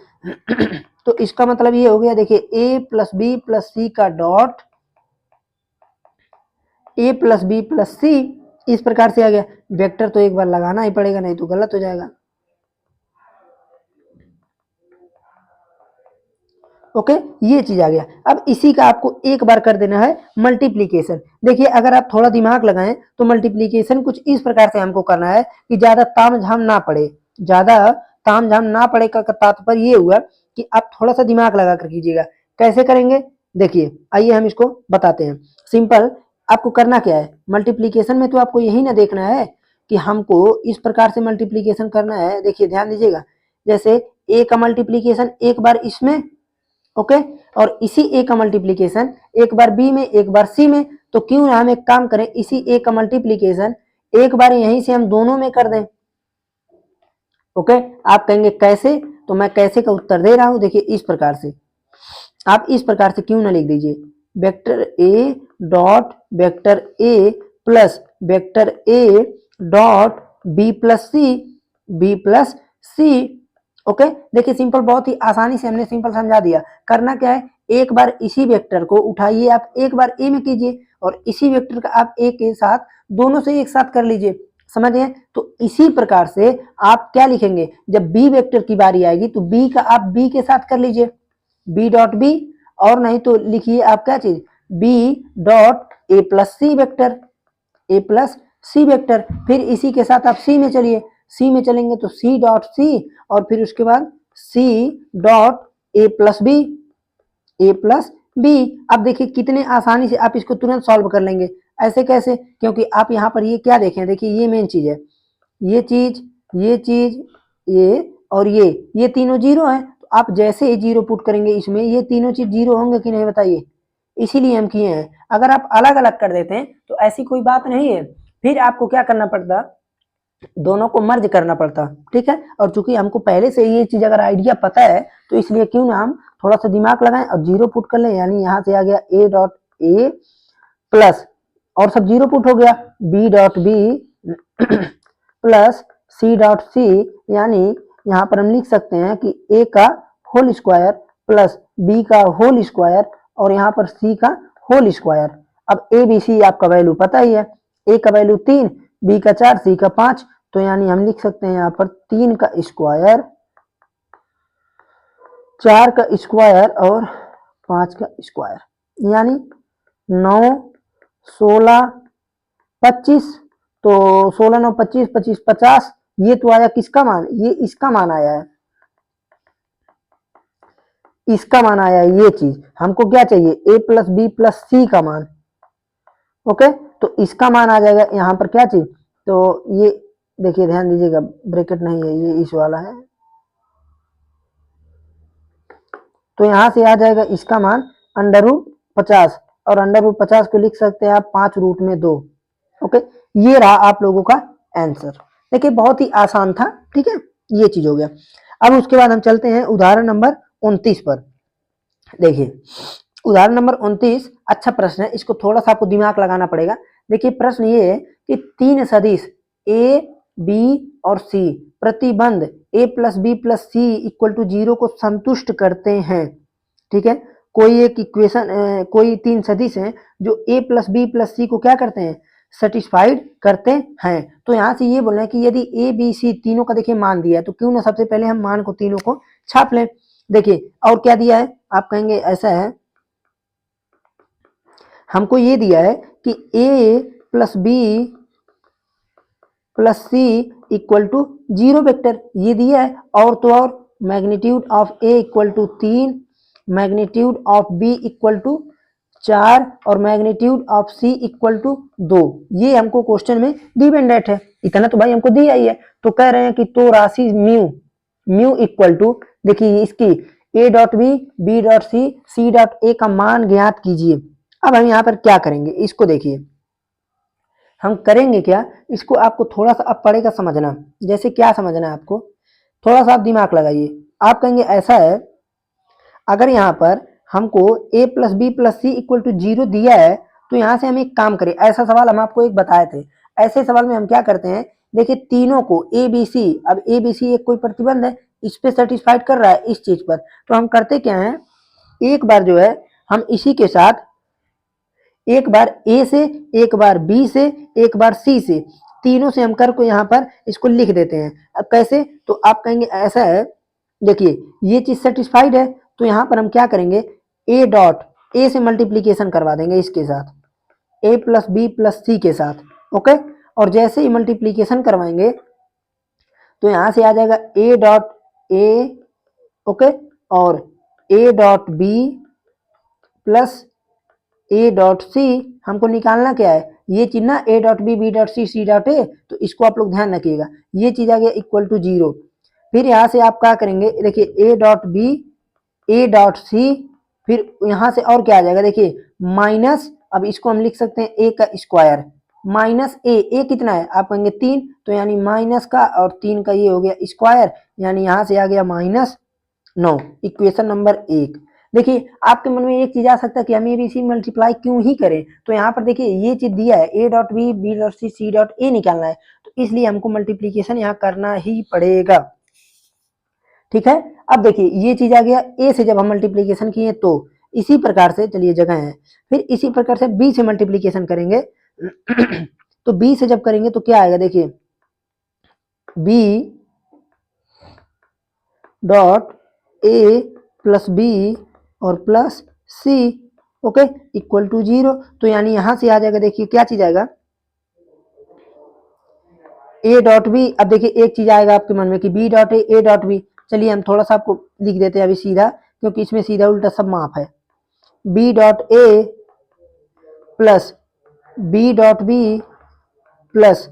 तो इसका मतलब ये हो गया, देखिए A plus B plus C का डॉट ए प्लस बी प्लस सी, इस प्रकार से आ गया। वेक्टर तो एक बार लगाना ही पड़ेगा, नहीं तो गलत हो जाएगा। ओके, ये चीज आ गया। अब इसी का आपको एक बार कर देना है मल्टीप्लीकेशन। देखिए अगर आप थोड़ा दिमाग लगाएं तो मल्टीप्लीकेशन कुछ इस प्रकार से हमको करना है कि ज्यादा तामझाम ना पड़े। ज्यादा तामझाम ना पड़े का तात्पर्य ये हुआ कि आप थोड़ा सा दिमाग लगा कर कीजिएगा। कैसे करेंगे, देखिए आइए हम इसको बताते हैं। सिंपल, आपको करना क्या है, मल्टीप्लीकेशन में तो आपको यही ना देखना है कि हमको इस प्रकार से मल्टीप्लीकेशन करना है। देखिए ध्यान दीजिएगा, जैसे ए का मल्टीप्लीकेशन एक बार इसमें, ओके, और इसी ए का मल्टीप्लीकेशन एक बार बी में एक बार सी में। तो क्यों ना हम एक काम करें, इसी ए का मल्टीप्लीकेशन एक बार यहीं से हम दोनों में कर दें। ओके, आप कहेंगे कैसे, तो मैं कैसे का उत्तर दे रहा हूं। देखिए इस प्रकार से, आप इस प्रकार से क्यों ना लिख दीजिए, vector a dot vector a plus vector a dot b plus C. Okay, देखिए सिंपल, बहुत ही आसानी से हमने सिंपल समझा दिया। करना क्या है, एक बार इसी वेक्टर को उठाइए, आप एक बार ए में कीजिए, और इसी वेक्टर का आप ए के साथ दोनों से एक साथ कर लीजिए। समझ गए। तो इसी प्रकार से आप क्या लिखेंगे, जब बी वेक्टर की बारी आएगी तो बी का आप बी के साथ कर लीजिए, बी डॉट बी, और नहीं तो लिखिए आप क्या चीज, b dot A plus c vector, a plus c vector. फिर इसी के साथ आप सी में चलिए, सी में चलेंगे तो सी डॉट सी, और फिर उसके बाद c dot A plus b, a plus b. अब देखिए कितने आसानी से आप इसको तुरंत सॉल्व कर लेंगे। ऐसे कैसे, क्योंकि आप यहाँ पर ये क्या देखें, देखिए ये मेन चीज है, ये चीज, ये चीज, ये और ये तीनों जीरो हैं। तो आप जैसे ही जीरो पुट करेंगे इसमें, ये तीनों चीज जीरो होंगे कि नहीं बताइए, इसीलिए हम किए हैं। अगर आप अलग अलग कर देते हैं तो ऐसी कोई बात नहीं है, फिर आपको क्या करना पड़ता, दोनों को मर्ज करना पड़ता। ठीक है, और चूंकि हमको पहले से ये चीज अगर आइडिया पता है, तो इसलिए क्यों ना हम थोड़ा सा दिमाग लगाएं और जीरो पुट कर लें। यानी यहाँ से आ गया ए डॉट ए प्लस, और सब जीरो पुट हो गया, b dot b plus c dot c. यानी यहाँ पर हम लिख सकते हैं कि ए का होल स्क्वायर प्लस बी का होल स्क्वायर, और यहाँ पर सी का होल स्क्वायर। अब ए बी सी आपका वैल्यू पता ही है, ए का वैल्यू 3, बी का 4, सी का 5। तो यानी हम लिख सकते हैं यहाँ पर 3 का स्क्वायर, 4 का स्क्वायर और 5 का स्क्वायर, यानी 9, 16, 25। तो 16, 9, 25, 25, 50। ये तो आया किसका मान, ये इसका मान आया है, इसका मान आया है। ये चीज हमको क्या चाहिए, ए प्लस बी प्लस सी का मान। ओके, तो इसका मान आ जाएगा यहाँ पर क्या चीज, तो ये देखिए ध्यान दीजिएगा, ब्रैकेट नहीं है, ये इस वाला है। तो यहां से आ जाएगा इसका मान अंडर रूट 50, और अंडर रूट 50 को लिख सकते हैं आप 5 रूट में 2। ओके, ये रहा आप लोगों का आंसर। देखिए बहुत ही आसान था। ठीक है, ये चीज हो गया। अब उसके बाद हम चलते हैं उदाहरण नंबर 29 पर। देखिए उदाहरण नंबर 29 अच्छा प्रश्न है, इसको थोड़ा सा आपको दिमाग लगाना पड़ेगा। देखिए प्रश्न ये है कि 3 सदिश ए बी और सी प्रतिबंध A plus B plus C equal to 0 को संतुष्ट करते हैं। ठीक है, कोई एक इक्वेशन, कोई 3 सदिश हैं जो ए प्लस बी प्लस सी को क्या करते हैं, सेटिस्फाइड करते हैं। तो यहाँ से ये बोल रहे हैं कि यदि ए बी सी तीनों का देखिए मान दिया है, तो क्यों ना सबसे पहले हम मान को तीनों को छाप लें। देखिए और क्या दिया है, आप कहेंगे ऐसा है, हमको ये दिया है कि A plus B plus C equal to 0 vector, ये दिया है। और तो और magnitude of A equal to 3, magnitude of B equal to 4, और magnitude of C equal to 2। ये हमको क्वेश्चन में डिपेंडेंट है, इतना तो भाई हमको दिया ही है। तो कह रहे हैं कि तो राशि म्यू, म्यू इक्वल टू, देखिए इसकी a dot b dot c dot a का मान ज्ञात कीजिए। अब हम यहाँ पर क्या करेंगे, इसको देखिए हम करेंगे क्या, इसको आपको थोड़ा सा अब पड़ेगा समझना। जैसे क्या समझना है आपको, थोड़ा सा आप दिमाग लगाइए। आप कहेंगे ऐसा है, अगर यहाँ पर हमको a plus B plus C equal to 0 दिया है, तो यहाँ से हम एक काम करें। ऐसा सवाल हम आपको एक बताए थे, ऐसे सवाल में हम क्या करते हैं, देखिए तीनों को ए बी सी, अब ए बी सी एक कोई प्रतिबंध है, इस पे सेटिस्फाइड कर रहा है इस चीज पर, तो हम करते क्या है, एक बार जो है हम इसी के साथ एक बार ए से, एक बार बी से, एक बार सी से, तीनों से हम कर को यहाँ पर इसको लिख देते हैं। अब कैसे, तो आप कहेंगे ऐसा है, देखिए ये चीज सेटिस्फाइड है, तो यहाँ पर हम क्या करेंगे, ए डॉट ए से मल्टीप्लीकेशन करवा देंगे इसके साथ, ए प्लस बी प्लस सी के साथ, ओके। और जैसे ही मल्टीप्लीकेशन करवाएंगे तो यहां से आ जाएगा ए डॉट ए, ओके, और a dot b plus a dot c, हमको निकालना क्या है, ये चीज ना, a dot b dot c dot a, तो इसको आप लोग ध्यान रखिएगा, ये चीज आ गया इक्वल टू 0। फिर यहां से आप क्या करेंगे, देखिए a dot b, a dot c, फिर यहां से और क्या आ जाएगा, देखिए माइनस, अब इसको हम लिख सकते हैं ए का स्क्वायर, माइनस ए कितना है, आप कहेंगे 3, तो यानी माइनस का और 3 का ये हो गया स्क्वायर, यानी यहां से आ गया -9, इक्वेशन नंबर 1। देखिए आपके मन में एक चीज आ सकता है कि हमें इसी मल्टीप्लाई क्यों ही करें, तो यहाँ पर देखिए ये चीज दिया है a dot b, b dot c, c dot a निकालना है, तो इसलिए हमको मल्टीप्लीकेशन यहाँ करना ही पड़ेगा, ठीक है। अब देखिए ये चीज आ गया, ए से जब हम मल्टीप्लीकेशन किए तो इसी प्रकार से, चलिए जगह है, फिर इसी प्रकार से बी से मल्टीप्लीकेशन करेंगे तो बी से जब करेंगे तो क्या आएगा, देखिए बी डॉट ए प्लस बी और plus C, okay, equal to 0, तो यानी यहां से आ जाएगा, देखिए क्या चीज आएगा, ए डॉट बी, अब देखिए एक चीज आएगा आपके मन में कि b dot a dot b, चलिए हम थोड़ा सा आपको लिख देते हैं अभी सीधा, क्योंकि इसमें सीधा उल्टा सब माफ है, b dot A plus b dot b plus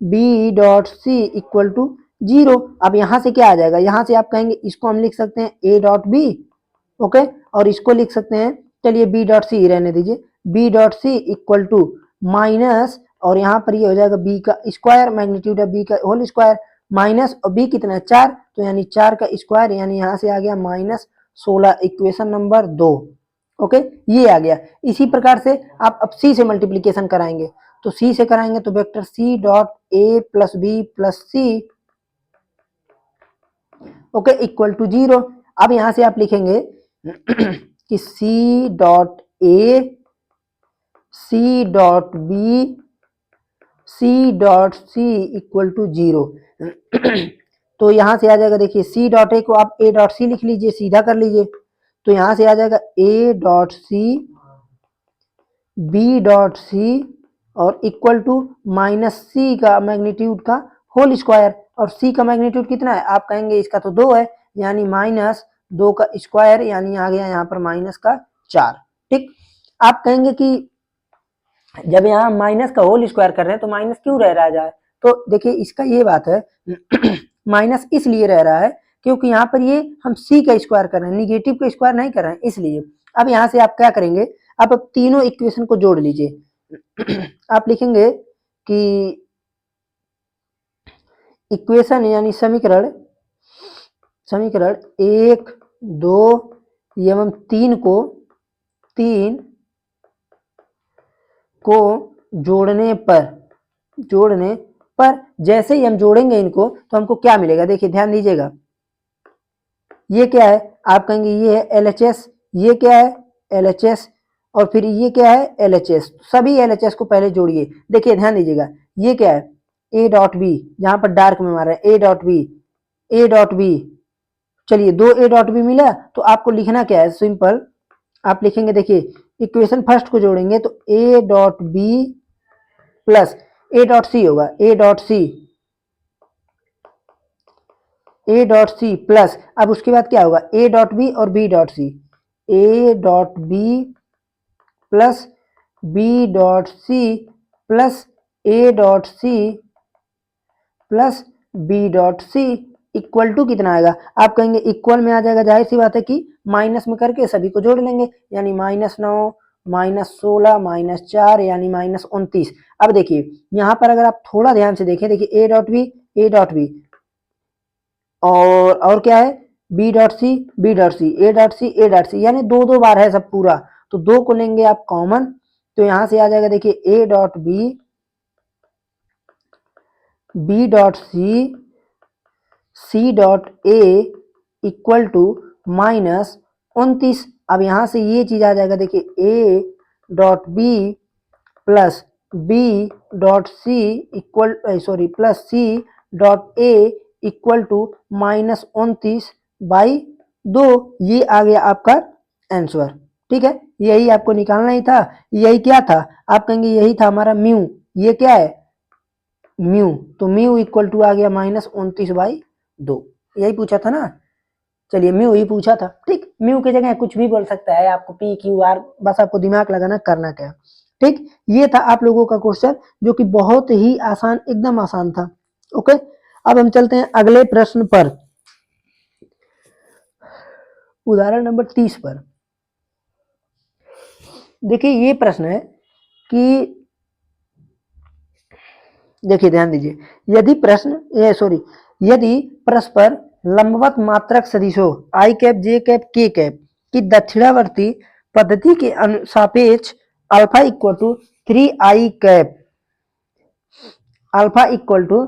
b dot c equal to 0। अब यहां से क्या आ जाएगा, यहां से आप कहेंगे इसको हम लिख सकते हैं ए डॉट बी, ओके, और इसको लिख सकते हैं, चलिए बी डॉट सी रहने दीजिए, b dot c equal to minus, और यहाँ पर ये हो जाएगा बी का स्क्वायर, मैग्नीट्यूड है बी का होल स्क्वायर, माइनस, और बी कितना है 4, तो यानी 4 का स्क्वायर, यानी यहाँ से आ गया -16, इक्वेशन नंबर 2, ओके, ये आ गया। इसी प्रकार से आप अब सी से मल्टीप्लीकेशन कराएंगे, तो सी से कराएंगे तो vector c dot A plus B plus C, okay, equal to 0। अब यहां से आप लिखेंगे कि c dot a, c dot b, c dot c equal to 0 तो यहां से आ जाएगा, देखिए सी डॉट ए को आप ए डॉट सी लिख लीजिए, सीधा कर लीजिए, तो यहां से आ जाएगा a dot c, b dot c और इक्वल टू माइनस सी का मैग्नीट्यूड का होल स्क्वायर, और सी का मैग्नीट्यूड कितना है, आप कहेंगे इसका तो 2 है, यानी -2 का स्क्वायर, यानी आ गया यहाँ पर -4, ठीक। आप कहेंगे कि जब यहाँ माइनस का होल स्क्वायर कर रहे हैं तो माइनस क्यों रह रहा है, तो देखिए इसका ये बात है माइनस इसलिए रह रहा है क्योंकि यहाँ पर ये हम सी का स्क्वायर कर रहे हैं, निगेटिव का स्क्वायर नहीं कर रहे हैं, इसलिए। अब यहाँ से आप क्या करेंगे, आप अब तीनों इक्वेशन को जोड़ लीजिए आप लिखेंगे कि इक्वेशन यानी समीकरण, समीकरण 1 2 एवं 3 को जोड़ने पर जैसे ही हम जोड़ेंगे इनको तो हमको क्या मिलेगा, देखिए ध्यान दीजिएगा, ये क्या है, आप कहेंगे ये है LHS, ये क्या है LHS, और फिर ये क्या है LHS, सभी LHS को पहले जोड़िए, देखिए ध्यान दीजिएगा, ये क्या है ए डॉट बी, जहां पर डार्क में मारा है a dot b, a dot b, चलिए 2 ए डॉट बी मिला, तो आपको लिखना क्या है, सिंपल आप लिखेंगे, देखिए इक्वेशन फर्स्ट को जोड़ेंगे तो a dot b plus a dot c होगा, ए डॉट सी प्लस, अब उसके बाद क्या होगा ए डॉट बी और b dot c, a dot b plus b dot c plus a dot c plus b dot c equal to कितना आएगा, आप कहेंगे इक्वल में आ जाएगा, जाहिर सी बात है कि माइनस में करके सभी को जोड़ लेंगे, यानी -9 -16 -4 यानी -29। अब देखिए यहाँ पर अगर आप थोड़ा ध्यान से देखें, देखिए ए डॉट बी और क्या है b dot c b dot c, a dot c a dot c, यानी 2 बार है सब पूरा, तो 2 को लेंगे आप कॉमन, तो यहां से आ जाएगा, देखिए a dot b b dot c dot a equal to -29। अब यहाँ से ये चीज आ जाएगा, देखिए a dot b plus b dot c equal plus c dot a equal to -29/2। ये आ गया आपका आंसर। ठीक है, यही आपको निकालना ही था। यही क्या था, आप कहेंगे यही था हमारा म्यू। ये क्या है, म्यू। तो म्यू इक्वल टू आ गया -29/2। यही पूछा था ना। चलिए, म्यू ही पूछा था। ठीक, म्यू की जगह कुछ भी बोल सकता है, आपको पी क्यू आर, बस आपको दिमाग लगाना, करना क्या। ठीक, ये था आप लोगों का क्वेश्चन, जो कि बहुत ही आसान, एकदम आसान था। ओके, अब हम चलते हैं अगले प्रश्न पर, उदाहरण नंबर 30 पर। देखिए, ये प्रश्न है कि, देखिए ध्यान दीजिए, यदि परस्पर लंबवत मात्रक सदिशों i cap j cap k cap की दक्षिणावर्ती पद्धति के सापेक्ष alpha equal to 3i cap, alpha equal to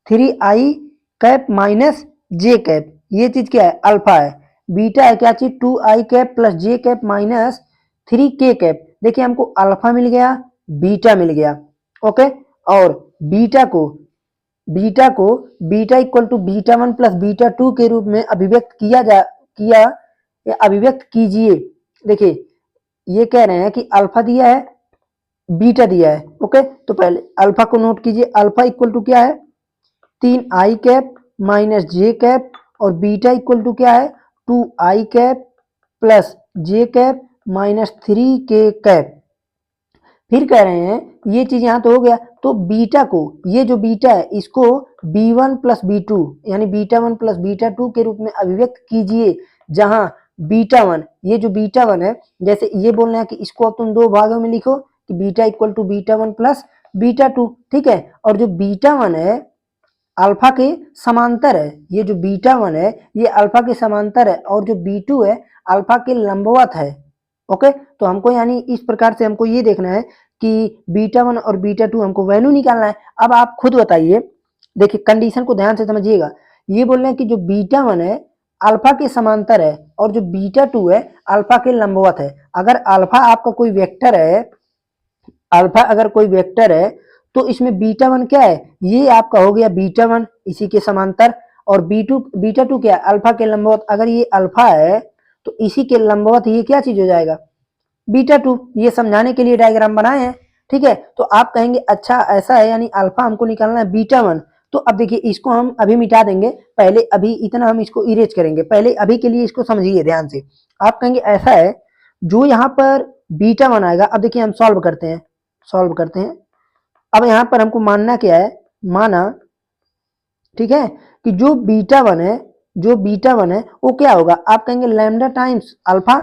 3i cap minus J cap, ये चीज क्या है, अल्फा है। बीटा है क्या चीज, 2i cap plus J cap minus 3k cap. देखिए, हमको अल्फा मिल गया, बीटा मिल गया। ओके, और बीटा को beta equal to beta 1 plus beta 2 के रूप में अभिव्यक्त कीजिए। देखिए, ये कह रहे हैं कि अल्फा दिया है, बीटा दिया है। ओके, तो पहले अल्फा को नोट कीजिए। अल्फा इक्वल टू क्या है, 3i कैप माइनस जे कैप, और बीटा इक्वल टू क्या है, 2i cap plus J cap minus 3k cap. फिर कह रहे हैं, ये चीज यहां तो हो गया, तो बीटा को, ये जो बीटा है इसको b1 प्लस b2 यानी बीटा 1 प्लस बीटा 2 के रूप में अभिव्यक्त कीजिए, जहां बीटा 1, ये जो बीटा 1 है, जैसे ये बोल रहे हैं कि इसको अब तुम दो भागों में लिखो कि beta equal to beta 1 plus beta 2। ठीक है, और जो बीटा 1 है अल्फा के समांतर है, ये जो बीटा 1 है ये अल्फा के समांतर है, और जो b2 है अल्फा के लंबवत है। ओके, तो हमको यानी इस प्रकार से हमको ये देखना है कि बीटा 1 और बीटा 2 हमको वैल्यू निकालना है। अब आप खुद बताइए, देखिए कंडीशन को ध्यान से समझिएगा। ये बोल रहे हैं कि जो बीटा 1 है अल्फा के समांतर है, और जो बीटा 2 है अल्फा के लंबवत है। अगर अल्फा आपका कोई वेक्टर है, अल्फा अगर कोई वेक्टर है, तो इसमें बीटा 1 क्या है, ये आपका हो गया बीटा 1 इसी के समांतर, और बीटा 2 क्या है, अल्फा के लंबवत। अगर ये अल्फा है तो इसी के लंबवत ये क्या चीज हो जाएगा, बीटा 2। ये समझाने के लिए डायग्राम बनाए हैं। ठीक है, तो आप कहेंगे अच्छा ऐसा है, यानी अल्फा हमको निकालना है बीटा 1। तो अब देखिए, इसको हम अभी मिटा देंगे, पहले अभी इतना हम इसको इरेज करेंगे, पहले अभी के लिए इसको समझिए ध्यान से। आप कहेंगे ऐसा है, जो यहाँ पर बीटा 1 आएगा, अब देखिए हम सॉल्व करते हैं। अब यहाँ पर हमको मानना क्या है, माना, ठीक है, कि जो बीटा 1 है वो क्या होगा, आप कहेंगे लैम्डा टाइम्स अल्फा।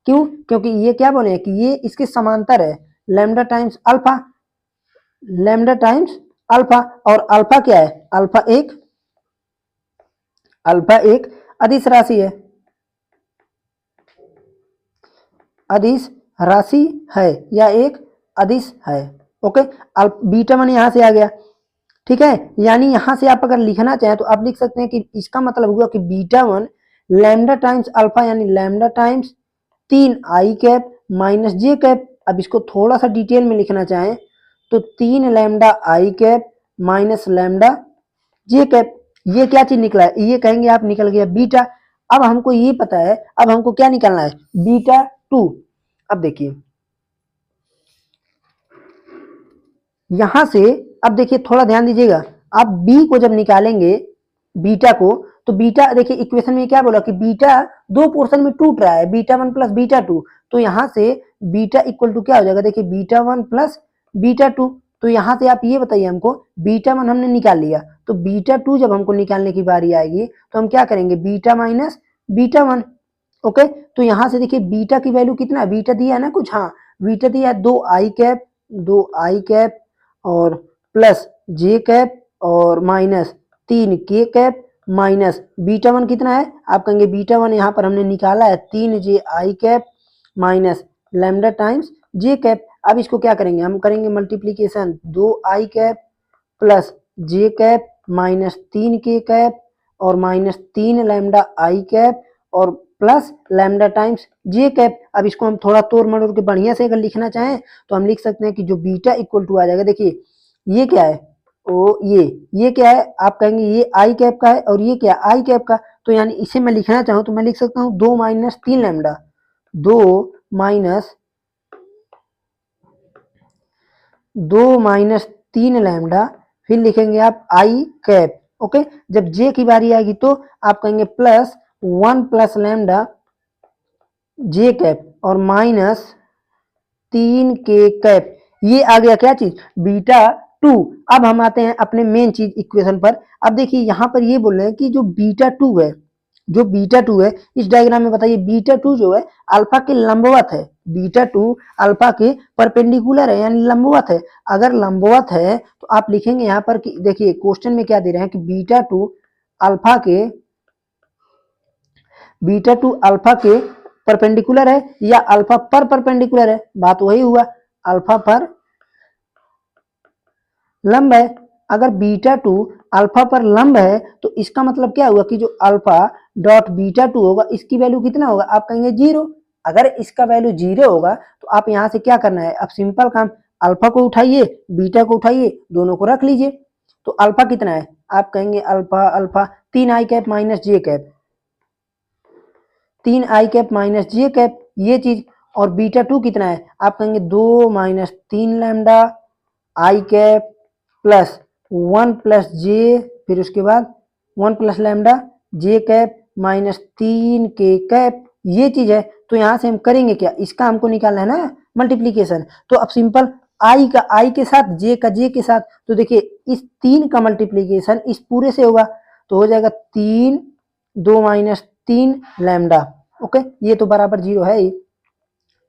क्यों, क्योंकि ये क्या बोले हैं कि ये इसके समांतर है, लैम्डा टाइम्स अल्फा। और अल्फा क्या है, अल्फा एक अदिश राशि है या एक अदिश है। ओके, बीटा 1 यहां से आ गया। ठीक है, यानी यहां से आप अगर लिखना चाहें तो आप लिख सकते हैं कि इसका मतलब हुआ कि बीटा 1 लैम्डा टाइम्स अल्फा, यानी lambda times 3i cap minus जे कैप। अब इसको थोड़ा सा डिटेल में लिखना चाहें तो 3 lambda I cap minus lambda J cap. ये क्या चीज निकला है, ये कहेंगे आप निकल गया बीटा। अब हमको ये पता है, अब हमको क्या निकालना है, बीटा 2। अब देखिए यहां से, अब देखिए थोड़ा ध्यान दीजिएगा, आप बी को जब निकालेंगे, बीटा को, तो बीटा देखिए इक्वेशन में क्या बोला कि बीटा दो पोर्शन में टूट रहा है, बीटा 1 प्लस बीटा 2। तो यहां से बीटा इक्वल टू क्या हो जाएगा, देखिए बीटा 1 प्लस बीटा 2। तो यहां से आप ये बताइए हमको, बीटा 1 हमने निकाल लिया, तो बीटा 2 जब हमको निकालने की बारी आएगी तो हम क्या करेंगे, बीटा माइनस बीटा 1। ओके, तो यहां से देखिए बीटा की वैल्यू कितना है, बीटा दिया है ना कुछ, हाँ बीटा दिया है 2i कैप और प्लस जे कैप और minus 3k cap minus beta 1 कितना है, आप कहेंगे बीटा 1 यहाँ पर हमने निकाला है 3ji cap minus lambda times J cap. अब इसको क्या करेंगे, हम करेंगे multiplication 2i cap plus J cap minus 3k cap और माइनस 3 लैम्डा आई कैप और plus lambda times J cap. अब इसको हम थोड़ा तोड़ मरोड़ के बढ़िया से अगर लिखना चाहें तो हम लिख सकते हैं कि जो बीटा इक्वल टू आ जाएगा, देखिए ये क्या है, ओ ये क्या है, आप कहेंगे ये आई कैप का है और ये क्या आई कैप का, तो यानी इसे मैं लिखना चाहूँ तो मैं लिख सकता हूँ 2 माइनस 3 लैम्डा, 2 माइनस 3 लैम्डा, फिर लिखेंगे आप आई कैप। ओके, जब जे की बारी आएगी तो आप कहेंगे प्लस 1 प्लस लैम्डा जे कैप और माइनस 3k कैप। ये आ गया क्या चीज, बीटा 2। अब हम आते हैं अपने मेन चीज इक्वेशन पर। अब देखिए यहाँ पर ये बोल रहे हैं कि जो बीटा 2 है, जो बीटा 2 है इस डायग्राम में बताइए बीटा 2 जो है अल्फा के लंबवत है, बीटा 2 अल्फा के परपेंडिकुलर है यानी लंबवत है। अगर लंबवत है तो आप लिखेंगे यहाँ पर कि देखिए क्वेश्चन में क्या दे रहे हैं कि बीटा 2 अल्फा के परपेंडिकुलर है या अल्फा पर परपेंडिकुलर है, बात वही हुआ, अल्फा पर लंब है। अगर बीटा 2 अल्फा पर लंब है तो इसका मतलब क्या हुआ कि जो अल्फा डॉट बीटा 2 होगा इसकी वैल्यू कितना होगा, आप कहेंगे 0। अगर इसका वैल्यू 0 होगा तो आप यहाँ से क्या करना है, अब सिंपल काम, अल्फा को उठाइए बीटा को उठाइए दोनों को रख लीजिए। तो अल्फा कितना है, आप कहेंगे alpha alpha 3 i cap minus J cap, 3 i cap minus J cap ये चीज। और बीटा 2 कितना है, आप कहेंगे 2 minus 3 lambda I cap plus 1 plus जे, फिर उसके बाद 1 प्लस लैम्डा जे कैप माइनस 3k कैप ये चीज है। तो यहाँ से हम करेंगे क्या, इसका हमको निकालना है ना मल्टीप्लीकेशन। तो अब सिंपल आई का आई के साथ जे का जे के साथ, तो देखिए इस 3 का मल्टीप्लीकेशन इस पूरे से होगा तो हो जाएगा 3 2 माइनस 3 लैम्डा। ओके, ये तो बराबर 0 है ही,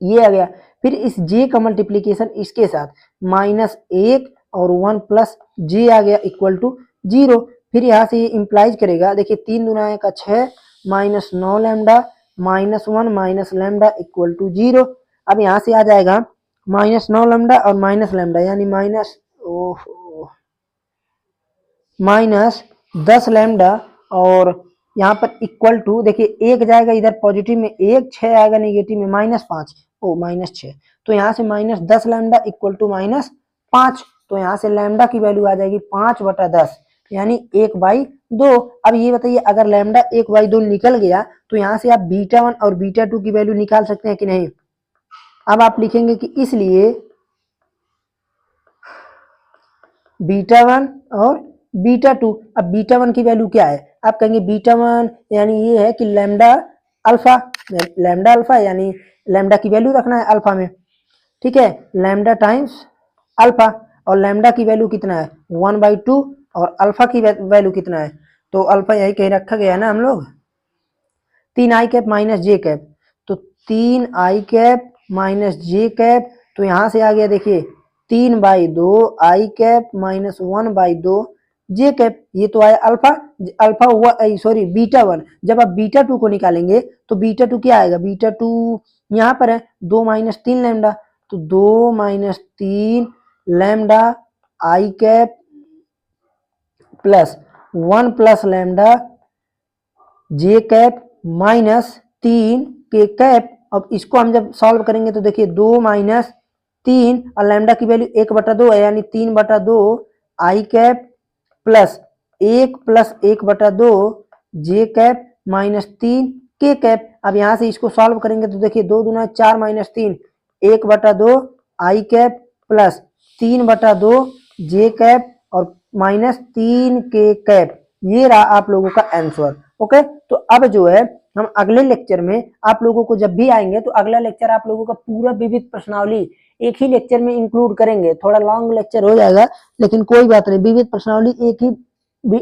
ये आ गया। फिर इस जे का मल्टीप्लीकेशन इसके साथ -1 और 1 प्लस जे आ गया इक्वल टू 0। फिर यहाँ से ये इंप्लाइज करेगा, देखिए 3 दूना का 6 minus 9 lambda minus 1 minus lambda equal to 0। अब यहाँ से आ जाएगा -9 लैम्डा और माइनस लैम्डा यानी माइनस 10 लैम्डा और यहाँ पर इक्वल टू, देखिए एक जाएगा इधर पॉजिटिव में 1, 6 आएगा निगेटिव में -5, -6, तो यहाँ से -10 लैम्डा इक्वल टू -5। तो यहाँ से लैम्डा की वैल्यू आ जाएगी 5/10 यानी 1/2। अब ये बताइए अगर लैम्डा 1/2 निकल गया तो यहाँ से आप बीटा 1 और बीटा 2 की वैल्यू निकाल सकते हैं कि नहीं। अब आप लिखेंगे कि इसलिए बीटा 1 और बीटा 2। अब बीटा 1 की वैल्यू क्या है, आप कहेंगे बीटा 1 यानी ये है कि लैम्डा अल्फा यानी लैम्डा की वैल्यू रखना है अल्फा में, ठीक है, लैम्डा टाइम्स अल्फा। और लैम्डा की वैल्यू कितना है 1/2 और अल्फा की वैल्यू कितना है, तो अल्फा यही कहीं रखा गया है ना हम लोग, 3 i cap minus J cap, तो 3 i cap minus J cap. तो यहाँ से आ गया देखिए 3/2 आई कैप माइनस 1/2 जे कैप, ये तो आया अल्फा, अल्फा हुआ सॉरी बीटा 1। जब आप बीटा 2 को निकालेंगे तो बीटा 2 क्या आएगा, बीटा 2 यहाँ पर है 2 माइनस 3 लैम्डा, तो 2 minus 3 lambda I cap plus 1 plus lambda J cap minus 3k cap. अब इसको हम जब सॉल्व करेंगे तो देखिए 2 माइनस 3 और लैम्डा की वैल्यू 1/2 है यानी 3/2 आई कैप प्लस 1 प्लस 1/2 जे कैप माइनस 3k कैप। अब यहाँ से इसको सॉल्व करेंगे तो देखिए 2 दूना 4 माइनस 3 1/2 आई कैप प्लस 3/2 जे कैप और माइनस 3k कैप। ये रहा आप लोगों का आंसर। ओके, तो अब जो है हम अगले लेक्चर में आप लोगों को जब भी आएंगे तो अगला लेक्चर आप लोगों का पूरा विविध प्रश्नावली एक ही लेक्चर में इंक्लूड करेंगे। थोड़ा लॉन्ग लेक्चर हो जाएगा लेकिन कोई बात नहीं, विविध प्रश्नावली एक ही